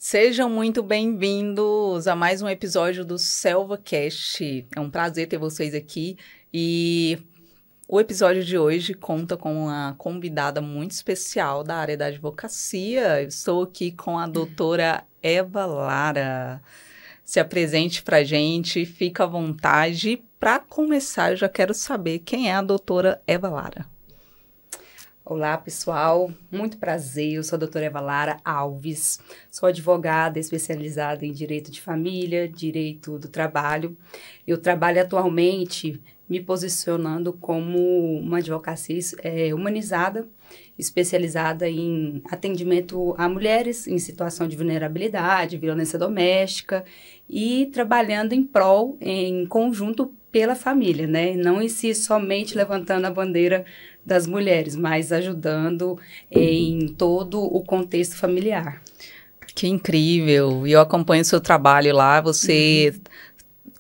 Sejam muito bem-vindos a mais um episódio do SelvaCast. É um prazer ter vocês aqui e o episódio de hoje conta com uma convidada muito especial da área da advocacia. Eu estou aqui com a doutora Eva Lara. Se apresente para a gente, fica à vontade. Para começar, eu já quero saber quem é a doutora Eva Lara. Olá, pessoal. Muito prazer. Eu sou a doutora Eva Lara Alves. Sou advogada especializada em direito de família, direito do trabalho. Eu trabalho atualmente me posicionando como uma advocacia humanizada, especializada em atendimento a mulheres em situação de vulnerabilidade, violência doméstica e trabalhando em conjunto pela família, né? Não em si somente levantando a bandeira das mulheres, mas ajudando em todo o contexto familiar. Que incrível! E eu acompanho o seu trabalho lá, você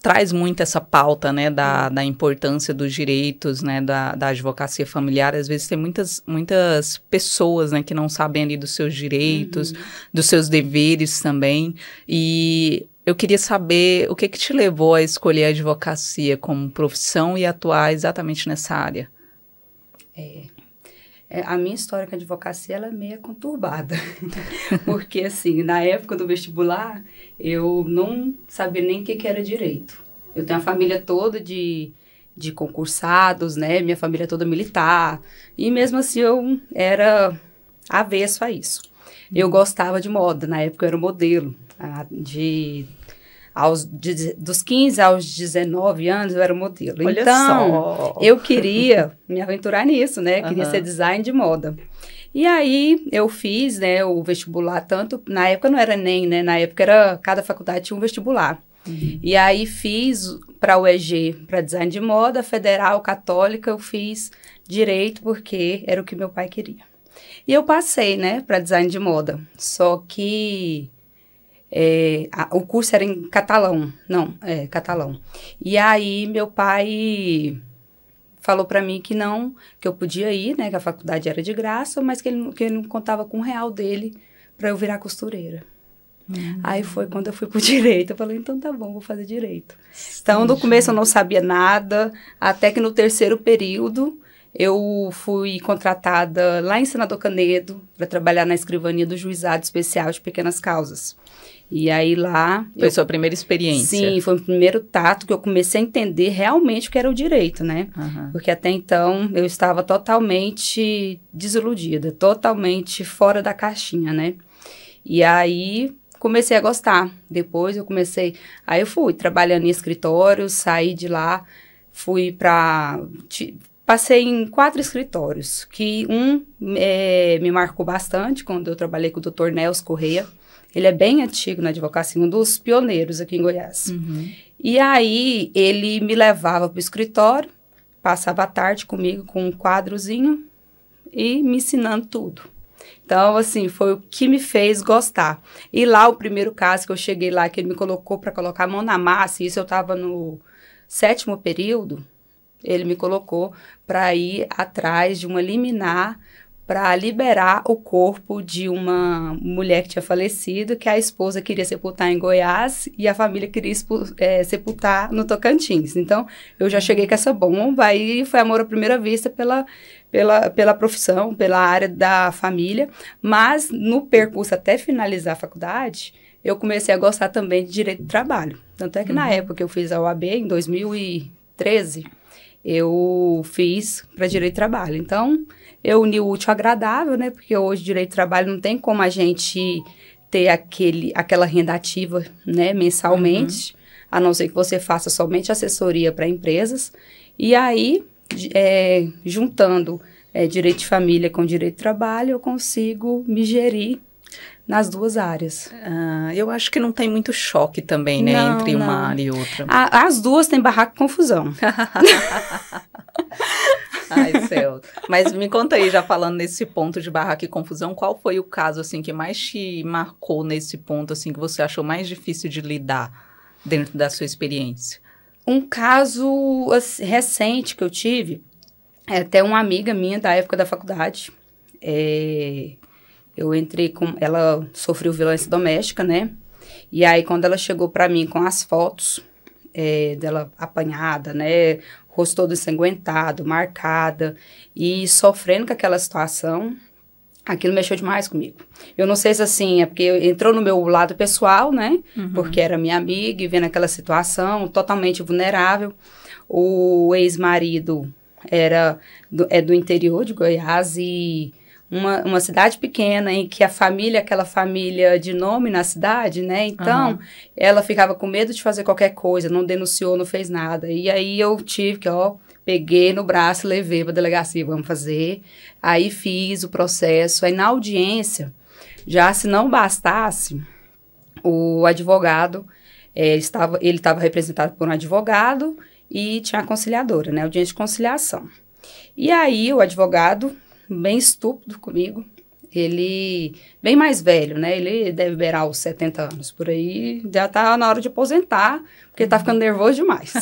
traz muito essa pauta, né, da importância dos direitos, né, da advocacia familiar. Às vezes tem muitas pessoas, né, que não sabem ali dos seus direitos, dos seus deveres também. E eu queria saber o que te levou a escolher a advocacia como profissão e atuar exatamente nessa área. A minha história com a advocacia ela é meio conturbada, porque assim, na época do vestibular, eu não sabia nem o que era direito. Eu tenho a família toda de concursados, né, minha família toda militar, e mesmo assim eu era avesso a isso. Eu gostava de moda, na época eu era modelo, dos 15 aos 19 anos eu era modelo. Olha então, só. eu queria me aventurar nisso, né? Queria ser design de moda. E aí, eu fiz, né, o vestibular, tanto... Na época não era nem, né? Na época cada faculdade tinha um vestibular. E aí, fiz para a UEG, para design de moda, federal, católica, eu fiz direito, porque era o que meu pai queria. E eu passei, né, para design de moda. Só que... o curso era em catalão, catalão. E aí, meu pai falou para mim que eu podia ir, né, que a faculdade era de graça, mas que ele não contava com R$1 dele para eu virar costureira. Aí foi quando eu fui pro direito, eu falei, então tá bom, vou fazer direito. Então, no começo eu não sabia nada, até que no terceiro período eu fui contratada lá em Senador Canedo para trabalhar na escrivania do Juizado Especial de Pequenas Causas. E aí lá... Foi sua primeira experiência? Sim, foi o primeiro tato que eu comecei a entender realmente o que era o direito, né? Porque até então eu estava totalmente desiludida, totalmente fora da caixinha, né? E aí comecei a gostar. Depois Aí eu fui trabalhando em escritórios, saí de lá, fui para... Passei em 4 escritórios, que me marcou bastante quando eu trabalhei com o Dr. Nelson Correia. Ele é bem antigo na advocacia, um dos pioneiros aqui em Goiás. E aí, ele me levava para o escritório, passava a tarde comigo com um quadrozinho e me ensinando tudo. Então, assim, foi o que me fez gostar. E lá, o primeiro caso que eu cheguei lá, que ele me colocou para colocar a mão na massa, e isso eu estava no 7º período, ele me colocou para ir atrás de uma liminar para liberar o corpo de uma mulher que tinha falecido, que a esposa queria sepultar em Goiás e a família queria sepultar no Tocantins. Então, eu já cheguei com essa bomba e foi amor à primeira vista pela profissão, pela área da família. Mas, no percurso até finalizar a faculdade, eu comecei a gostar também de direito do trabalho. Tanto é que na época que eu fiz a OAB, em 2013, eu fiz para direito do trabalho. Então, eu uni o útil ao agradável, né? Porque hoje, direito do trabalho, não tem como a gente ter aquela renda ativa, né? Mensalmente, a não ser que você faça somente assessoria para empresas. E aí, juntando direito de família com direito de trabalho, eu consigo me gerir nas duas áreas. Eu acho que não tem muito choque também, né? Entre uma área e outra. As duas têm barraco e confusão. Ai, céu. Mas me conta aí, já falando nesse ponto de barraco e confusão, qual foi o caso, assim, que mais te marcou nesse ponto, assim, que você achou mais difícil de lidar dentro da sua experiência? Um caso recente que eu tive, até uma amiga minha da época da faculdade, Eu entrei com... Ela sofreu violência doméstica, né? E aí, quando ela chegou para mim com as fotos dela apanhada, né? Rosto todo ensanguentado, marcada e sofrendo com aquela situação, aquilo mexeu demais comigo. Eu não sei se assim, é porque entrou no meu lado pessoal, né? Porque era minha amiga e vendo aquela situação totalmente vulnerável. O ex-marido é do interior de Goiás e uma cidade pequena em que aquela família de nome na cidade, né? Então, ela ficava com medo de fazer qualquer coisa, não denunciou, não fez nada. E aí eu tive que, peguei no braço, levei para a delegacia, vamos fazer. Aí fiz o processo. Aí na audiência, já se não bastasse, o advogado, ele estava representado por um advogado e tinha a conciliadora, né? Audiência de conciliação. E aí o advogado, bem estúpido comigo, ele bem mais velho, né? Ele deve beirar os 70 anos por aí, já tá na hora de aposentar, porque tá ficando nervoso demais.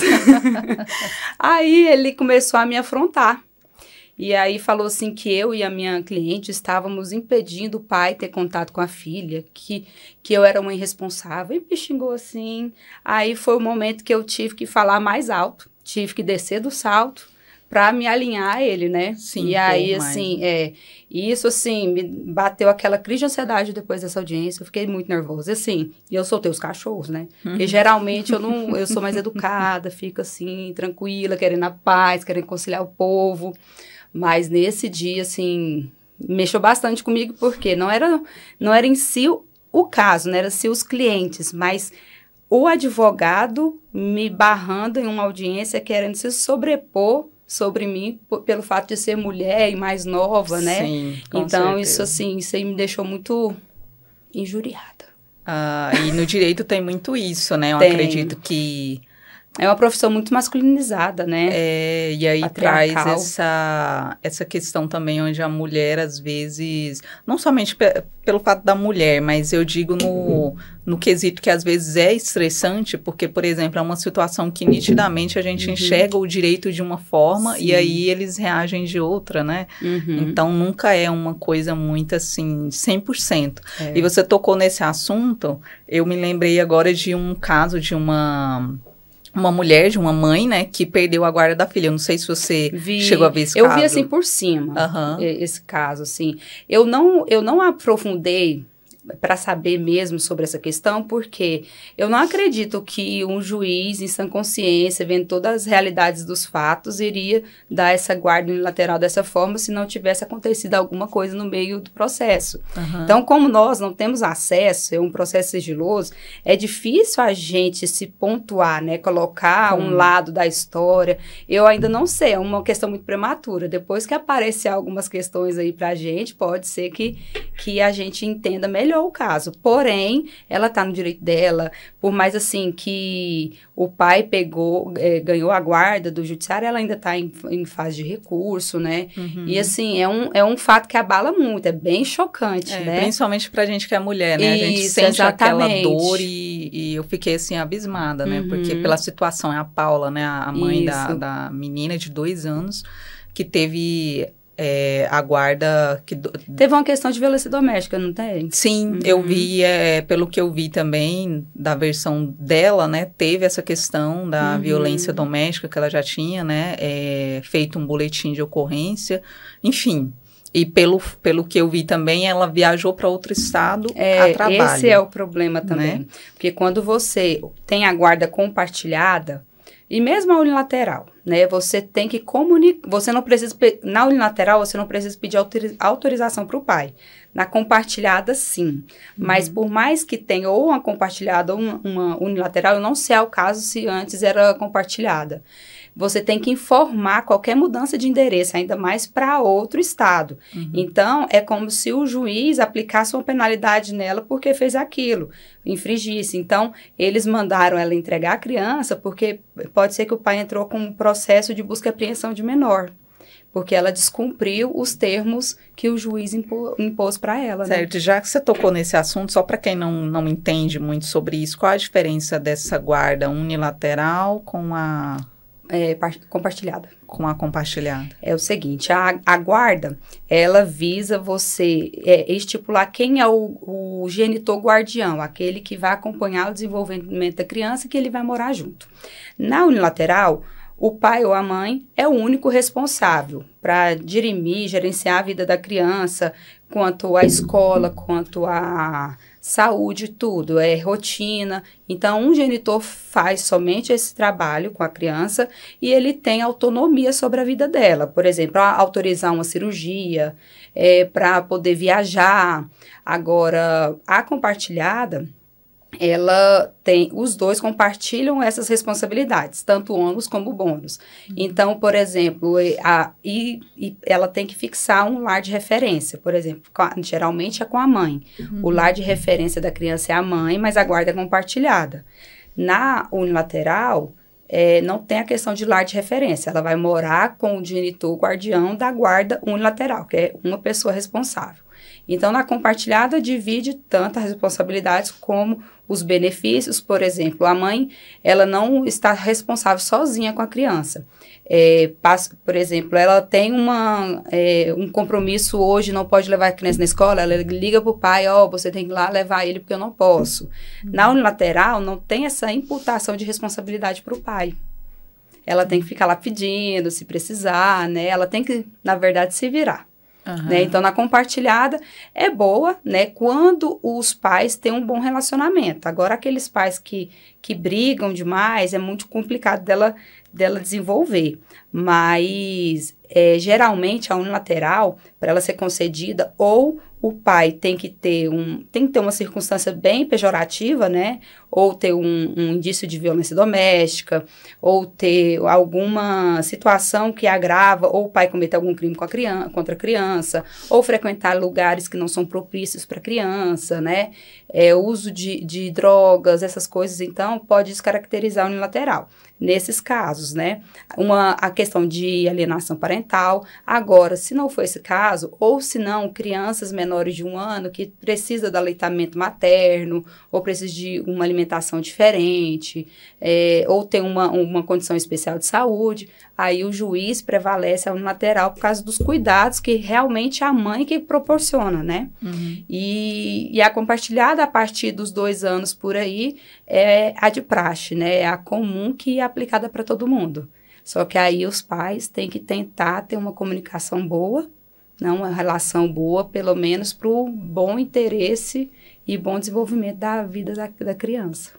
Aí ele começou a me afrontar. E aí falou assim que eu e a minha cliente estávamos impedindo o pai ter contato com a filha, que eu era uma irresponsável, e me xingou assim. Aí foi o momento que eu tive que falar mais alto, tive que descer do salto para me alinhar a ele, né? Sim, e aí, assim, isso, assim, me bateu aquela crise de ansiedade depois dessa audiência, eu fiquei muito nervosa, assim, e eu soltei os cachorros, né? Porque geralmente eu sou mais educada, fico assim, tranquila, querendo a paz, querendo conciliar o povo, mas nesse dia, assim, mexeu bastante comigo, porque não era em si o caso, não era se os clientes, mas o advogado me barrando em uma audiência, querendo se sobrepor sobre mim, pelo fato de ser mulher e mais nova, né? Sim, com então, certeza. Isso aí me deixou muito injuriada. E no direito tem muito isso, né? Eu acredito que... É uma profissão muito masculinizada, né? E aí traz essa questão também, onde a mulher, às vezes, não somente pelo fato da mulher, mas eu digo no quesito que às vezes é estressante, porque, por exemplo, é uma situação que nitidamente a gente enxerga o direito de uma forma e aí eles reagem de outra, né? Então, nunca é uma coisa muito, assim, 100%. E você tocou nesse assunto, eu me lembrei agora de um caso de uma mulher, de uma mãe, né, que perdeu a guarda da filha. Eu não sei se você chegou a ver esse caso. Eu vi, assim, por cima, esse caso, assim. Eu não aprofundei para saber mesmo sobre essa questão, porque eu não acredito que um juiz, em sã consciência, vendo todas as realidades dos fatos, iria dar essa guarda unilateral dessa forma se não tivesse acontecido alguma coisa no meio do processo. Então, como nós não temos acesso, é um processo sigiloso, é difícil a gente se pontuar, né, colocar um lado da história. Eu ainda não sei, é uma questão muito prematura. Depois que aparecer algumas questões aí pra gente, pode ser que a gente entenda melhor o caso, porém, ela tá no direito dela, por mais assim que o pai ganhou a guarda do judiciário, ela ainda tá em fase de recurso, né? E assim, é um fato que abala muito, é bem chocante, né? Principalmente pra gente que é mulher, né? Isso, a gente sente exatamente. Aquela dor e eu fiquei assim abismada, né? Porque pela situação, é a Paula, né? A mãe da menina de 2 anos, que teve... a guarda... Teve uma questão de violência doméstica, não tem? Sim, eu vi, pelo que eu vi também, da versão dela, né, teve essa questão da violência doméstica, que ela já tinha, né, feito um boletim de ocorrência, enfim. E pelo que eu vi também, ela viajou para outro estado a trabalho. Esse é o problema também, né? Porque quando você tem a guarda compartilhada, e mesmo a unilateral, né, você tem que comunicar, você não precisa, na unilateral, você não precisa pedir autorização para o pai. Na compartilhada, sim. Mas por mais que tenha ou uma compartilhada ou uma unilateral, eu não sei ao caso se antes era compartilhada. Você tem que informar qualquer mudança de endereço, ainda mais para outro estado. Então, é como se o juiz aplicasse uma penalidade nela porque fez aquilo, infringisse. Então, eles mandaram ela entregar a criança porque pode ser que o pai entrou com um processo de busca e apreensão de menor, porque ela descumpriu os termos que o juiz impôs para ela. Certo, né? Já que você tocou nesse assunto, só para quem não entende muito sobre isso, qual a diferença dessa guarda unilateral com a compartilhada. Com a compartilhada. É o seguinte, a guarda, ela visa você estipular quem é o genitor guardião, aquele que vai acompanhar o desenvolvimento da criança e que ele vai morar junto. Na unilateral, o pai ou a mãe é o único responsável para dirimir, gerenciar a vida da criança, quanto à escola, quanto à saúde, tudo, é rotina. Então, um genitor faz somente esse trabalho com a criança e ele tem autonomia sobre a vida dela. Por exemplo, autorizar uma cirurgia, para poder viajar. Agora, a compartilhada, os dois compartilham essas responsabilidades, tanto ônus como bônus. Então, por exemplo, ela tem que fixar um lar de referência, por exemplo, geralmente é com a mãe. O lar de referência da criança é a mãe, mas a guarda é compartilhada. Na unilateral, não tem a questão de lar de referência, ela vai morar com o genitor guardião da guarda unilateral, que é uma pessoa responsável. Então, na compartilhada, divide tanto as responsabilidades como os benefícios. Por exemplo, a mãe, ela não está responsável sozinha com a criança. Por exemplo, ela tem um compromisso hoje, não pode levar a criança na escola, ela liga para o pai, você tem que ir lá levar ele porque eu não posso. Na unilateral, não tem essa imputação de responsabilidade para o pai. Ela tem que ficar lá pedindo, se precisar, né? Ela tem que, na verdade, se virar. Né? Então, na compartilhada é boa, né, quando os pais têm um bom relacionamento. Agora, aqueles pais que brigam demais, é muito complicado dela desenvolver. Mas, geralmente, a unilateral, para ela ser concedida, ou o pai tem que ter uma circunstância bem pejorativa, né? Ou ter um indício de violência doméstica, ou ter alguma situação que agrava, ou o pai cometer algum crime contra a criança, ou frequentar lugares que não são propícios para a criança, né? Uso de drogas, essas coisas, então, pode descaracterizar a unilateral. Nesses casos, né? A questão de alienação parental. Agora, se não for esse caso, ou se não, crianças menores de 1 ano que precisa do aleitamento materno, ou precisa de uma alimentação diferente, ou tem uma condição especial de saúde, aí o juiz prevalece a unilateral por causa dos cuidados que realmente a mãe que proporciona, né? E a compartilhada a partir dos 2 anos por aí é a de praxe, né? É a comum que é aplicada para todo mundo. Só que aí os pais têm que tentar ter uma comunicação boa, não uma relação boa, pelo menos para o bom interesse e bom desenvolvimento da vida da criança.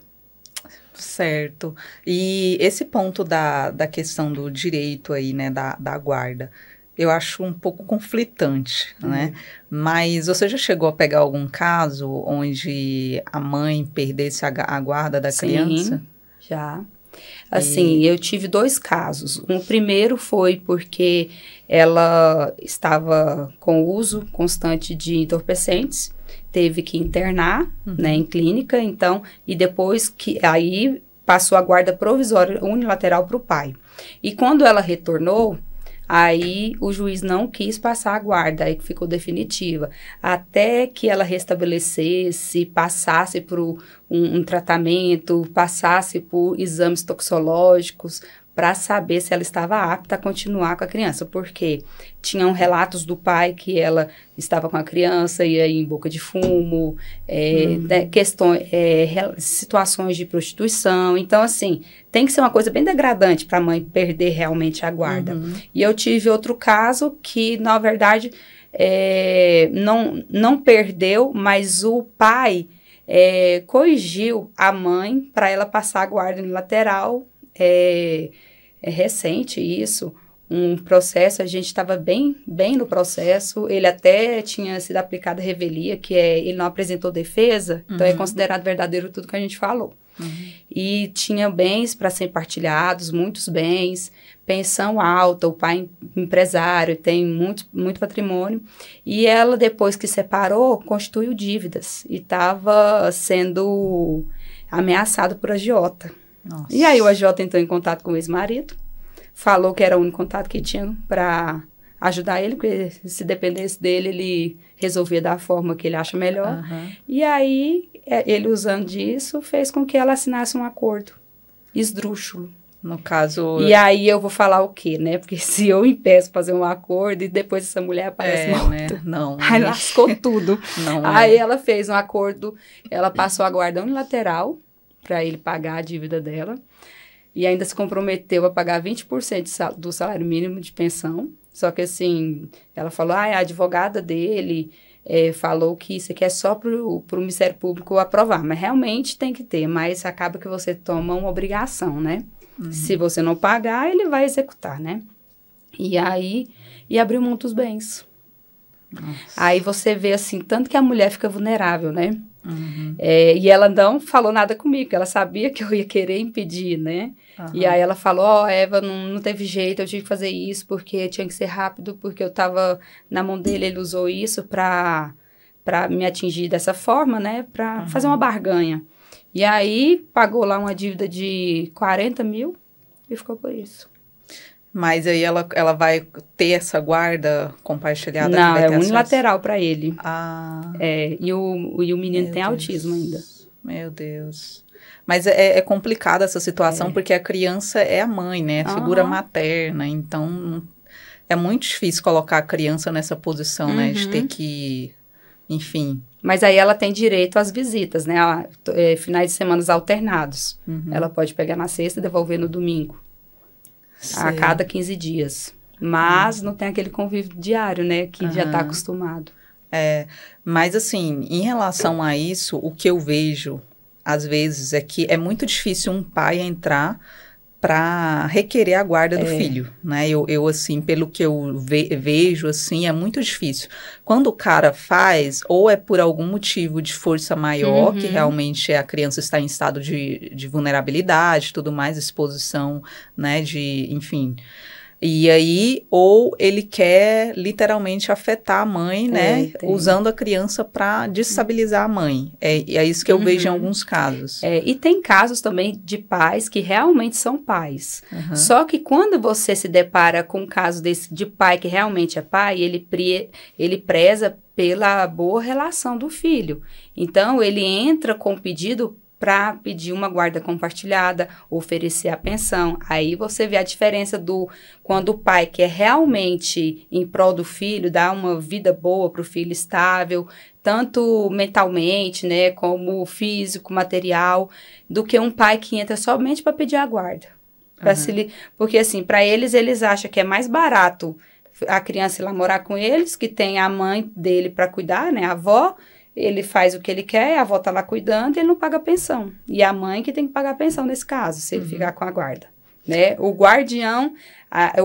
Certo. E esse ponto da questão do direito aí, né, da guarda, eu acho um pouco conflitante, né? Mas você já chegou a pegar algum caso onde a mãe perdesse a guarda da criança? Sim, já. Assim, eu tive 2 casos. Um primeiro foi porque ela estava com uso constante de entorpecentes, teve que internar, né, em clínica, então, e depois aí passou a guarda provisória unilateral para o pai. E quando ela retornou, aí o juiz não quis passar a guarda, aí ficou definitiva. Até que ela restabelecesse, passasse por um tratamento, passasse por exames toxicológicos, para saber se ela estava apta a continuar com a criança, porque tinham relatos do pai que ela estava com a criança, ia em boca de fumo, né, situações de prostituição. Então, assim, tem que ser uma coisa bem degradante para a mãe perder realmente a guarda. E eu tive outro caso que, na verdade, não perdeu, mas o pai corrigiu a mãe para ela passar a guarda unilateral. É recente isso, um processo, a gente estava bem no processo, ele até tinha sido aplicado a revelia, que ele não apresentou defesa, então é considerado verdadeiro tudo que a gente falou. E tinha bens para ser partilhados, muitos bens, pensão alta, o pai empresário, tem muito patrimônio, e ela, depois que separou, constituiu dívidas, e estava sendo ameaçada por agiota. Nossa. E aí o agiota entrou em contato com o ex-marido, falou que era o único contato que tinha para ajudar ele, porque se dependesse dele, ele resolvia da forma que ele acha melhor. E aí, ele usando disso, fez com que ela assinasse um acordo esdrúxulo. No caso... E aí eu vou falar o quê, né? Porque se eu impeço fazer um acordo e depois essa mulher aparece morta, né? Não. Aí lascou tudo. Não, aí ela fez um acordo, ela passou a guarda unilateral para ele pagar a dívida dela e ainda se comprometeu a pagar 20% do salário mínimo de pensão. Só que assim, ela falou, a advogada dele falou que isso aqui é só para o Ministério Público aprovar, mas realmente tem que ter, mas acaba que você toma uma obrigação, né? Se você não pagar, ele vai executar, né? E aí, abriu mão dos bens. Nossa. Aí você vê, assim, tanto que a mulher fica vulnerável, né? E ela não falou nada comigo, ela sabia que eu ia querer impedir, né? E aí ela falou, Eva, não teve jeito, eu tive que fazer isso porque tinha que ser rápido, porque eu tava na mão dele, ele usou isso pra me atingir dessa forma, né? Pra fazer uma barganha. E aí, pagou lá uma dívida de 40 mil e ficou por isso. Mas aí ela vai ter essa guarda compartilhada? Não, é unilateral para ele. Ah. E o menino tem autismo ainda. Meu Deus. Mas é complicada essa situação, porque a criança é a mãe, né? A figura materna. Então, é muito difícil colocar a criança nessa posição, né? De ter que... Enfim... Mas aí ela tem direito às visitas, né? Finais de semanas alternados. Ela pode pegar na sexta e devolver no domingo. A cada 15 dias. Mas não tem aquele convívio diário, né? Que já está acostumado. Mas assim, em relação a isso, o que eu vejo, às vezes, é que é muito difícil um pai entrar para requerer a guarda do filho, né? Eu assim, pelo que eu vejo, assim, é muito difícil. Quando o cara faz, ou é por algum motivo de força maior, que realmente a criança está em estado de vulnerabilidade, tudo mais, exposição, né, enfim... E aí, ou ele quer literalmente afetar a mãe, né? Usando a criança para destabilizar a mãe. É isso que eu vejo em alguns casos. E tem casos também de pais que realmente são pais. Só que quando você se depara com um caso desse de pai que realmente é pai, ele preza pela boa relação do filho. Então, ele entra com o pedido para pedir uma guarda compartilhada, oferecer a pensão. Aí você vê a diferença quando o pai quer realmente, em prol do filho, dar uma vida boa para o filho estável, tanto mentalmente, né, como físico, material, do que um pai que entra somente para pedir a guarda. Porque, assim, para eles acham que é mais barato a criança ir lá morar com eles, que tem a mãe dele para cuidar, né, a avó. Ele faz o que ele quer, a avó tá lá cuidando e ele não paga a pensão. E a mãe que tem que pagar a pensão nesse caso, se ele ficar com a guarda. Né? O guardião,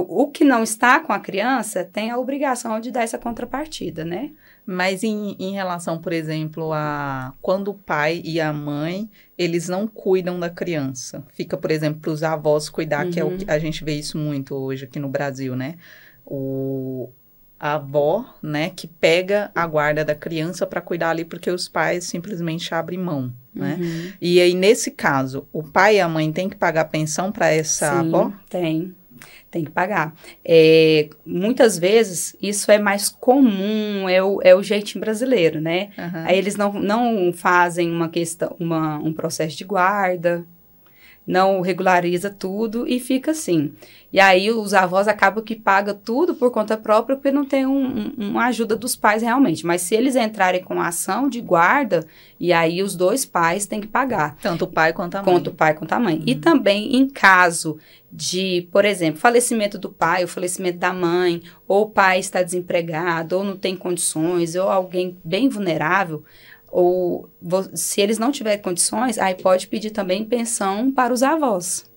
o que não está com a criança, tem a obrigação de dar essa contrapartida, né? Mas em relação, por exemplo, a quando o pai e a mãe, eles não cuidam da criança. Fica, por exemplo, para os avós cuidar, que é o que a gente vê isso muito hoje aqui no Brasil, né? A avó, né, que pega a guarda da criança para cuidar ali, porque os pais simplesmente abrem mão, né? E aí, nesse caso, o pai e a mãe têm que pagar pensão para essa avó? Tem que pagar. Muitas vezes, isso é mais comum, é o jeitinho brasileiro, né? Aí eles não fazem um processo de guarda, não regulariza tudo e fica assim. E aí os avós acabam que pagam tudo por conta própria porque não tem uma ajuda dos pais realmente. Mas se eles entrarem com ação de guarda, e aí os dois pais têm que pagar. Tanto o pai quanto a mãe. Tanto o pai quanto a mãe. E também em caso de, por exemplo, falecimento do pai, ou falecimento da mãe, ou o pai está desempregado, ou não tem condições, ou alguém bem vulnerável, ou se eles não tiverem condições, aí pode pedir também pensão para os avós.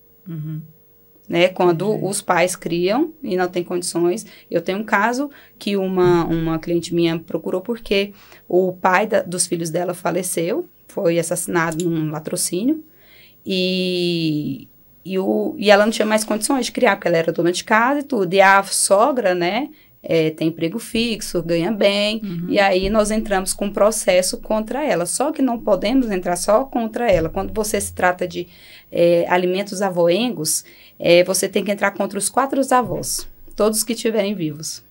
Né? Quando os pais criam e não tem condições. Eu tenho um caso que uma cliente minha procurou porque o pai dos filhos dela faleceu, foi assassinado num latrocínio, e ela não tinha mais condições de criar, porque ela era dona de casa e tudo. E a sogra, né, tem emprego fixo, ganha bem, e aí nós entramos com um processo contra ela. Só que não podemos entrar só contra ela. Quando você se trata de alimentos avoengos, você tem que entrar contra os 4 avós, todos que estiverem vivos.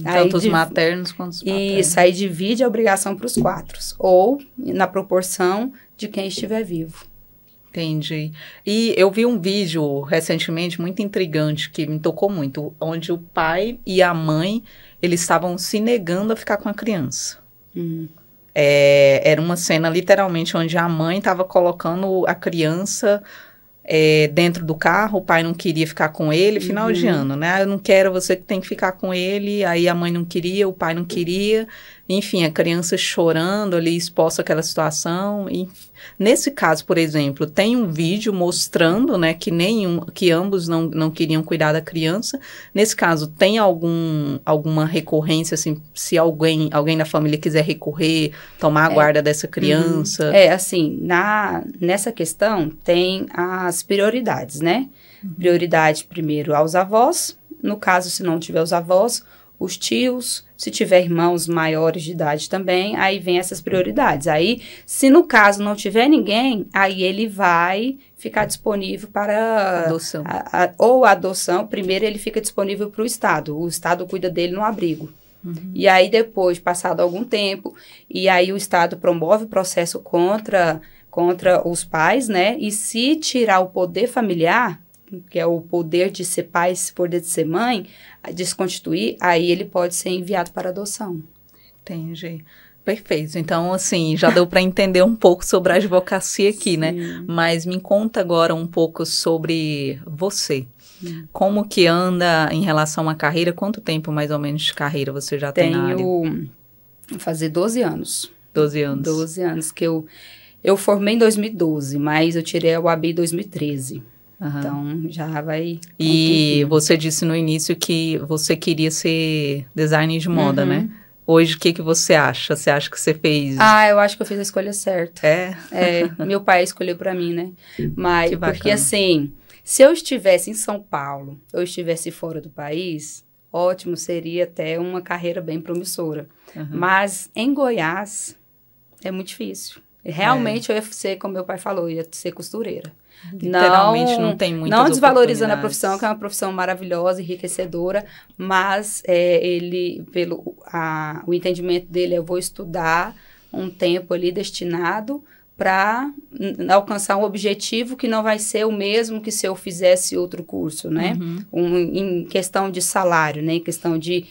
Tanto os maternos quanto os paternos. Isso, aí divide a obrigação para os 4, ou na proporção de quem estiver vivo. Entendi. E eu vi um vídeo recentemente muito intrigante que me tocou muito, onde o pai e a mãe, eles estavam se negando a ficar com a criança. Era uma cena literalmente onde a mãe estava colocando a criança dentro do carro, o pai não queria ficar com ele, final de ano, né? Eu não quero, você que tem que ficar com ele. Aí a mãe não queria, o pai não queria. Enfim, a criança chorando ali, exposta àquela situação. E nesse caso, por exemplo, tem um vídeo mostrando, né, que ambos não queriam cuidar da criança. Nesse caso, tem alguma recorrência, assim, se alguém da família quiser recorrer, tomar a guarda dessa criança? Assim, nessa questão tem as prioridades, né? Prioridade primeiro aos avós, no caso, se não tiver os avós, os tios, se tiver irmãos maiores de idade também, aí vem essas prioridades. Aí, se no caso não tiver ninguém, aí ele vai ficar disponível para adoção. Ou a adoção, primeiro ele fica disponível para o Estado cuida dele no abrigo. E aí depois, passado algum tempo, e aí o Estado promove o processo contra os pais, né? E se tirar o poder familiar, que é o poder de ser pai, esse poder de ser mãe, desconstituir, aí ele pode ser enviado para adoção. Entendi. Perfeito. Então, assim, já deu para entender um pouco sobre a advocacia aqui, né? Mas me conta agora um pouco sobre você. Como que anda em relação à carreira? Quanto tempo, mais ou menos, de carreira você já tem na área? Tenho fazer 12 anos. 12 anos. 12 anos, que eu formei em 2012, mas eu tirei a UAB em 2013. Então, já vai... E você disse no início que você queria ser designer de moda, né? Hoje, o que você acha? Você acha que você fez... eu acho que eu fiz a escolha certa. Meu pai escolheu pra mim, né? Mas, porque assim, se eu estivesse em São Paulo, ou estivesse fora do país, ótimo, seria até uma carreira bem promissora. Mas, em Goiás, é muito difícil. Realmente, eu ia ser, como meu pai falou, eu ia ser costureira. Literalmente não tem muitas Não desvalorizando a profissão, que é uma profissão maravilhosa, enriquecedora, mas o entendimento dele é: eu vou estudar um tempo ali destinado para alcançar um objetivo que não vai ser o mesmo que se eu fizesse outro curso, né? Em questão de salário, né? Em questão de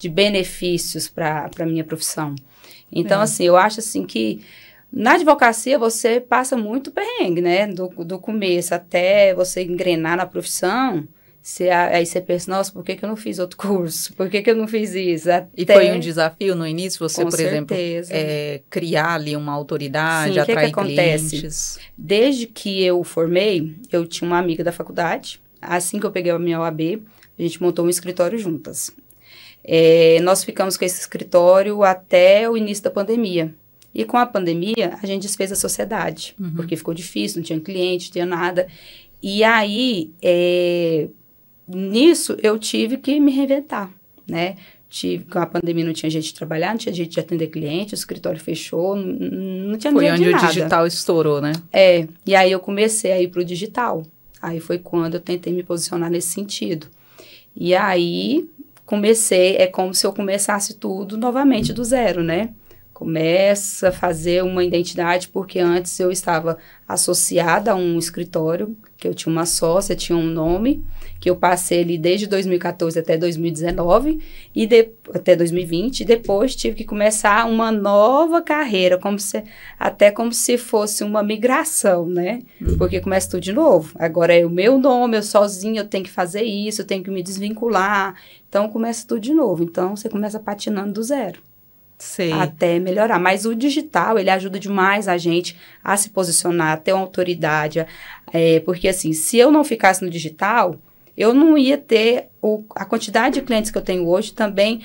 benefícios para a minha profissão. Então, assim, eu acho assim que na advocacia, você passa muito perrengue, né? Do começo até você engrenar na profissão. Aí você pensa, nossa, por que eu não fiz outro curso? Por que eu não fiz isso? E foi um desafio no início, você, por exemplo, criar ali uma autoridade, atrair clientes? Desde que eu formei, eu tinha uma amiga da faculdade. Assim que eu peguei a minha OAB, a gente montou um escritório juntas. Nós ficamos com esse escritório até o início da pandemia. E com a pandemia, a gente desfez a sociedade, porque ficou difícil, não tinha cliente, não tinha nada. E aí, nisso, eu tive que me reinventar, né? Com a pandemia não tinha jeito de trabalhar, não tinha jeito de atender cliente, o escritório fechou, não tinha jeito de nada. Foi onde o digital estourou, né? E aí eu comecei a ir para o digital. Aí foi quando eu tentei me posicionar nesse sentido. E aí, é como se eu começasse tudo novamente do zero, né? Começa a fazer uma identidade, porque antes eu estava associada a um escritório, que eu tinha uma sócia, tinha um nome, que eu passei ali desde 2014 até 2019, até 2020, e depois tive que começar uma nova carreira, até como se fosse uma migração, né? Porque começa tudo de novo. Agora é o meu nome, eu sozinha, eu tenho que fazer isso, eu tenho que me desvincular. Então, começa tudo de novo. Então, você começa patinando do zero. Sei. Até melhorar. Mas o digital, ele ajuda demais a gente a se posicionar, a ter uma autoridade. Porque, assim, se eu não ficasse no digital, eu não ia ter a quantidade de clientes que eu tenho hoje, também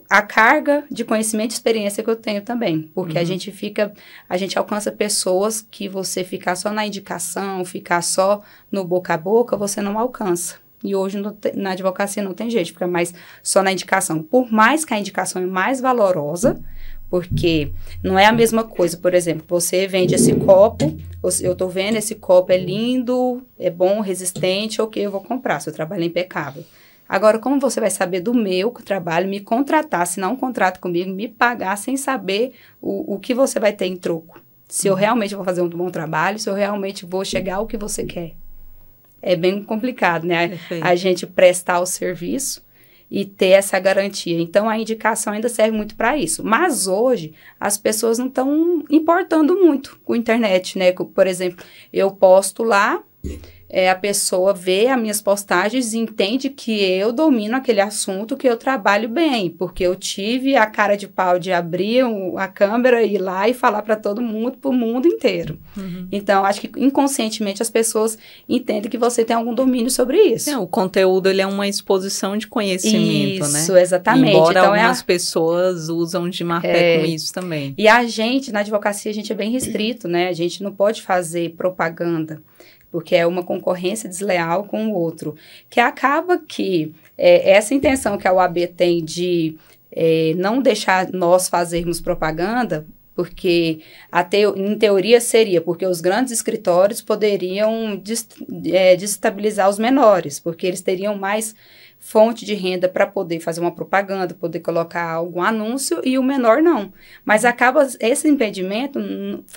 a carga de conhecimento e experiência que eu tenho também. Porque a gente alcança pessoas que você ficar só na indicação, ficar só no boca a boca, você não alcança. E hoje na advocacia não tem jeito, fica mais só na indicação. Por mais que a indicação é mais valorosa, porque não é a mesma coisa. Por exemplo, você vende esse copo, eu estou vendo, esse copo é lindo, é bom, resistente, ok, eu vou comprar, seu trabalho é impecável. Agora, como você vai saber do meu trabalho, me contratar, se não um contrato comigo, me pagar sem saber o que você vai ter em troco? Se eu realmente vou fazer um bom trabalho, se eu realmente vou chegar ao que você quer. É bem complicado, né? A gente prestar o serviço e ter essa garantia. Então, a indicação ainda serve muito para isso. Mas hoje, as pessoas não estão importando muito com a internet, né? Por exemplo, eu posto lá, a pessoa vê as minhas postagens e entende que eu domino aquele assunto, que eu trabalho bem, porque eu tive a cara de pau de abrir a câmera, ir lá e falar para todo mundo, para o mundo inteiro. Então, acho que inconscientemente as pessoas entendem que você tem algum domínio sobre isso. O conteúdo, ele é uma exposição de conhecimento, né? Isso, exatamente. Embora então, algumas pessoas usam de má fé com isso também. E a gente, na advocacia, a gente é bem restrito, né? A gente não pode fazer propaganda, porque é uma concorrência desleal com o outro, que acaba que essa intenção que a OAB tem de não deixar nós fazermos propaganda, porque em teoria seria, porque os grandes escritórios poderiam desestabilizar os menores, porque eles teriam mais fonte de renda para poder fazer uma propaganda, poder colocar algum anúncio, e o menor não. Mas esse impedimento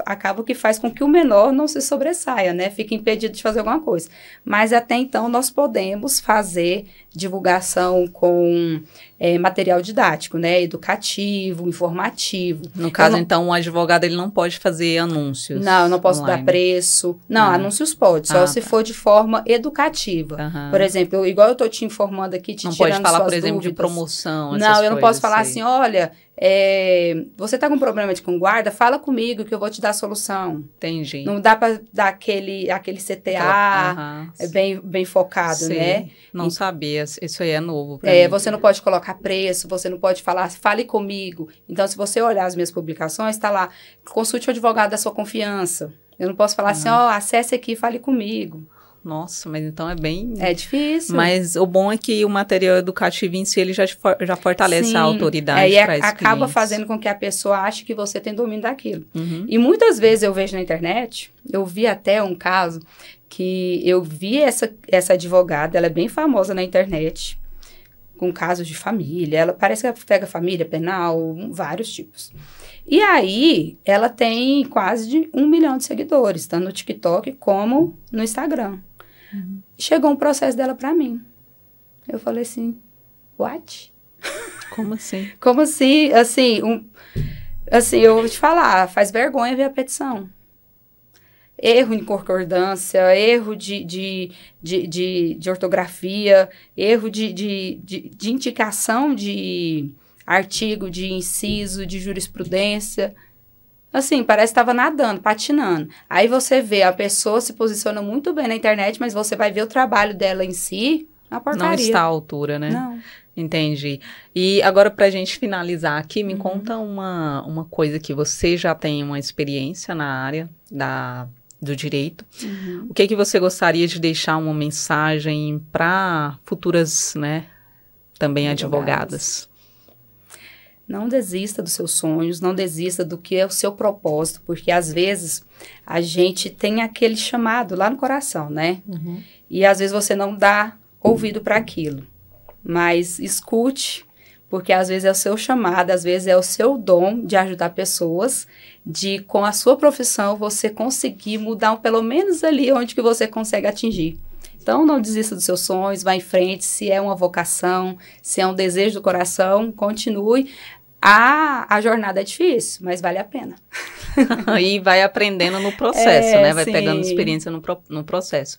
acaba que faz com que o menor não se sobressaia, né? Fica impedido de fazer alguma coisa. Mas até então nós podemos fazer divulgação com material didático, né? Educativo, informativo. No caso, então, o advogado ele não pode fazer anúncios. Não, eu não posso dar preço. Não, anúncios pode, só se for de forma educativa. Por exemplo, igual eu estou te informando aqui, te tirando suas dúvidas. Não pode falar, por exemplo, de promoção, essas Não, eu não posso falar assim, olha, você está com problema com guarda? Fala comigo que eu vou te dar a solução. Entendi. Não dá para dar aquele CTA bem focado, né? Não sabia, isso aí é novo pra mim. Você não pode colocar preço, você não pode falar, fale comigo. Então, se você olhar as minhas publicações, está lá, consulte o advogado da sua confiança. Eu não posso falar assim, acesse aqui e fale comigo. Nossa, mas então é bem... É difícil. Mas o bom é que o material educativo em si, ele já fortalece a autoridade para esses acaba clientes. fazendo com que a pessoa ache que você tem domínio daquilo. E muitas vezes eu vejo na internet, eu vi até um caso que eu vi essa advogada, ela é bem famosa na internet, com casos de família, ela parece que ela pega família, penal, vários tipos. E aí, ela tem quase de 1 milhão de seguidores, tanto no TikTok como no Instagram. Chegou um processo dela pra mim. Eu falei assim, what? Como assim? Como assim? Assim, eu vou te falar, faz vergonha ver a petição. Erro em concordância, erro de ortografia, erro de indicação de artigo, de inciso, de jurisprudência. Assim, parece que estava nadando, patinando. Aí você vê, a pessoa se posiciona muito bem na internet, mas você vai ver o trabalho dela em si, a porcaria. Não está à altura, né? Não. Entendi. E agora, pra gente finalizar aqui, me conta uma coisa que você já tem uma experiência na área do direito. O que você gostaria de deixar uma mensagem para futuras, né, também advogadas? Não desista dos seus sonhos, não desista do que é o seu propósito, porque às vezes a gente tem aquele chamado lá no coração, né? E às vezes você não dá ouvido para aquilo, mas escute, porque às vezes é o seu chamado, às vezes é o seu dom de ajudar pessoas, de com a sua profissão você conseguir mudar pelo menos ali onde que você consegue atingir. Então, não desista dos seus sonhos, vá em frente, se é uma vocação, se é um desejo do coração, continue. A jornada é difícil, mas vale a pena. E vai aprendendo no processo, né? Vai pegando experiência no processo.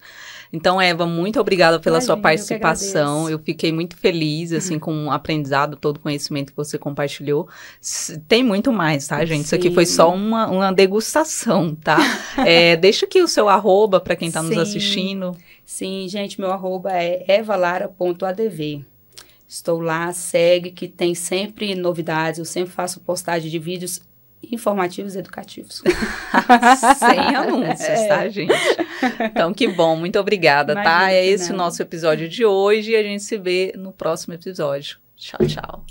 Então, Eva, muito obrigada pela sua participação. Eu fiquei muito feliz, assim, com o aprendizado, todo o conhecimento que você compartilhou. Tem muito mais, tá, gente? Isso aqui foi só uma degustação, tá? Deixa aqui o seu arroba para quem está nos assistindo. Sim, gente, meu arroba é evalara.adv. Estou lá, segue, que tem sempre novidades. Eu sempre faço postagem de vídeos informativos e educativos. Sem anúncios, tá, gente? Então, que bom. Muito obrigada, tá? É esse o nosso episódio de hoje e a gente se vê no próximo episódio. Tchau, tchau.